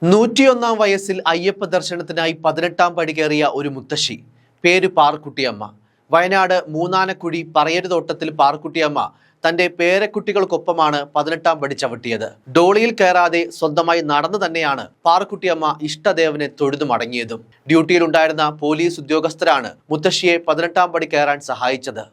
101 വയസ്സിൽ അയ്യപ്പ ദർശനത്തിനായി 18ാം പടി കയറിയ ഒരു മുത്തശ്ശി. പേര് പാർക്കുട്ടിയമ്മ. വയനാട് മൂന്നാനക്കുഴി പറയരുതോട്ടത്തിൽ പാർക്കുട്ടിയമ്മ തന്റെ പേരക്കുട്ടികൾക്കൊപ്പമാണ് 18ാം പടി ചവിട്ടിയത്. ഡോളിയിൽ കയറാതെ സ്വന്തമായി നടന്നു തന്നെയാണ് പാർക്കുട്ടിയമ്മ ഇഷ്ടദേവനെ തൊഴുതു മടങ്ങിയതും. ഡ്യൂട്ടിയിലുണ്ടായിരുന്ന പോലീസ് ഉദ്യോഗസ്ഥരാണ് മുത്തശ്ശിയെ 18ാം പടി കയറാൻ സഹായിച്ചത്.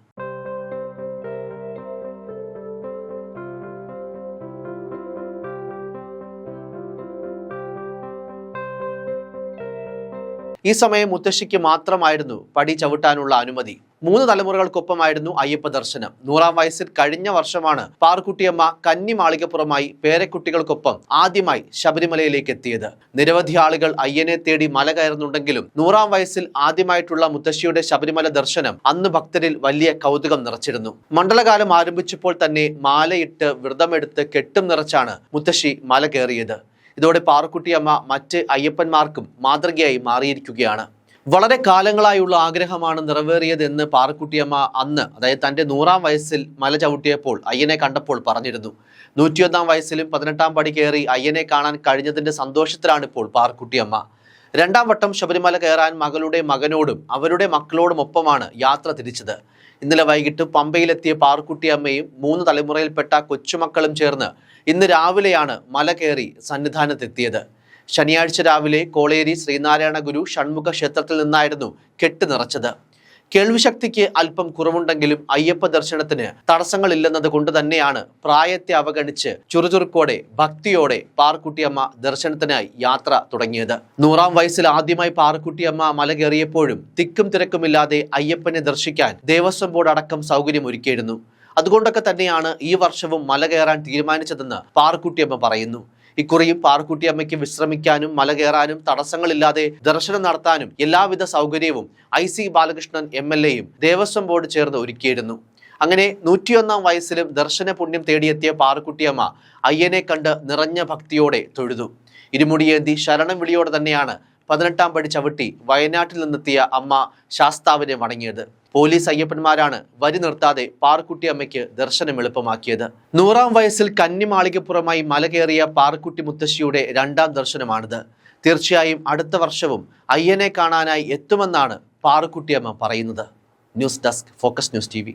ഈ സമയം മുത്തശ്ശിക്ക് മാത്രമായിരുന്നു പടി ചവിട്ടാനുള്ള അനുമതി. 3 തലമുറകൾക്കൊപ്പമായിരുന്നു അയ്യപ്പ ദർശനം. 100ാം വയസ്സിൽ കഴിഞ്ഞ വർഷമാണ് പാർക്കുട്ടിയമ്മ കന്നി മാളികപ്പുറമായി പേരക്കുട്ടികൾക്കൊപ്പം ആദ്യമായി ശബരിമലയിലേക്ക് എത്തിയത്. നിരവധി ആളുകൾ അയ്യനെ തേടി മല കയറുന്നുണ്ടെങ്കിലും 100ാം വയസ്സിൽ ആദ്യമായിട്ടുള്ള മുത്തശ്ശിയുടെ ശബരിമല ദർശനം അന്ന് ഭക്തരിൽ വലിയ കൗതുകം നിറച്ചിരുന്നു. മണ്ഡലകാലം ആരംഭിച്ചപ്പോൾ തന്നെ മാലയിട്ട് വ്രതമെടുത്ത് കെട്ടും നിറച്ചാണ് മുത്തശ്ശി മല കയറിയത്. ഇതോടെ പാർക്കുട്ടിയമ്മ മറ്റ് അയ്യപ്പന്മാർക്കും മാതൃകയായി മാറിയിരിക്കുകയാണ്. വളരെ കാലങ്ങളായുള്ള ആഗ്രഹമാണ് നിറവേറിയതെന്ന് പാർക്കുട്ടിയമ്മ അന്ന്, അതായത് തന്റെ 100ാം വയസ്സിൽ മല ചവിട്ടിയപ്പോൾ അയ്യനെ കണ്ടപ്പോൾ പറഞ്ഞിരുന്നു. 101ാം വയസ്സിലും 18ാം പടി കയറി അയ്യനെ കാണാൻ കഴിഞ്ഞതിന്റെ സന്തോഷത്തിലാണ് ഇപ്പോൾ പാർക്കുട്ടിയമ്മ. 2ാം വട്ടം ശബരിമല കയറാൻ മകളുടെ മകനോടും അവരുടെ മക്കളോടും ഒപ്പമാണ് യാത്ര തിരിച്ചത്. ഇന്നലെ വൈകിട്ട് പമ്പയിലെത്തിയ പാർക്കുട്ടിയമ്മയും 3 തലമുറയിൽപ്പെട്ട കൊച്ചുമക്കളും ചേർന്ന് ഇന്ന് രാവിലെയാണ് മല കയറി സന്നിധാനത്തെത്തിയത്. ശനിയാഴ്ച രാവിലെ കോളേരി ശ്രീനാരായണ ഗുരു ഷൺമുഖ ക്ഷേത്രത്തിൽ നിന്നായിരുന്നു കെട്ട് നിറച്ചത്. കേൾവിശക്തിക്ക് അല്പം കുറവുണ്ടെങ്കിലും അയ്യപ്പ ദർശനത്തിന് തടസ്സങ്ങളില്ലെന്നത് കൊണ്ട് തന്നെയാണ് പ്രായത്തെ അവഗണിച്ച് ചുറുചുറുക്കോടെ ഭക്തിയോടെ പാർക്കുട്ടിയമ്മ ദർശനത്തിനായി യാത്ര തുടങ്ങിയത്. 100ാം വയസ്സിൽ ആദ്യമായി പാർക്കുട്ടിയമ്മ മല കയറിയപ്പോഴും തിക്കും തിരക്കുമില്ലാതെ അയ്യപ്പനെ ദർശിക്കാൻ ദേവസ്വം ബോർഡ് അടക്കം സൗകര്യമൊരുക്കിയിരുന്നു. അതുകൊണ്ടൊക്കെ തന്നെയാണ് ഈ വർഷവും മല കയറാൻ തീരുമാനിച്ചതെന്ന് പാർക്കുട്ടിയമ്മ പറയുന്നു. ഇക്കുറിയും പാർക്കുട്ടിയമ്മയ്ക്ക് വിശ്രമിക്കാനും മല കയറാനും തടസ്സങ്ങളില്ലാതെ ദർശനം നടത്താനും എല്ലാവിധ സൗകര്യവും IC ബാലകൃഷ്ണൻ MLAയും ദേവസ്വം ബോർഡ് ചേർന്ന് ഒരുക്കിയിരുന്നു. അങ്ങനെ 101ാം വയസ്സിലും ദർശന പുണ്യം തേടിയെത്തിയ പാർക്കുട്ടിയമ്മ അയ്യനെ കണ്ട് നിറഞ്ഞ ഭക്തിയോടെ തൊഴുതു. ഇരുമുടിയേന്തി ശരണം വിളിയോടെ തന്നെയാണ് 18ാം പടി ചവിട്ടി വയനാട്ടിൽ നിന്നെത്തിയ അമ്മ ശാസ്താവിനെ വണങ്ങിയത്. പോലീസ് അയ്യപ്പന്മാരാണ് വരി നിർത്താതെ പാർക്കുട്ടിയമ്മയ്ക്ക് ദർശനം എളുപ്പമാക്കിയത്. 100ാം വയസ്സിൽ കന്നി മാളികപ്പുറമായി മല കയറിയ പാർക്കുട്ടി മുത്തശ്ശിയുടെ 2ാം ദർശനമാണിത്. തീർച്ചയായും അടുത്ത വർഷവും അയ്യനെ കാണാനായി എത്തുമെന്നാണ് പാർക്കുട്ടിയമ്മ പറയുന്നത്. News desk, focus news TV.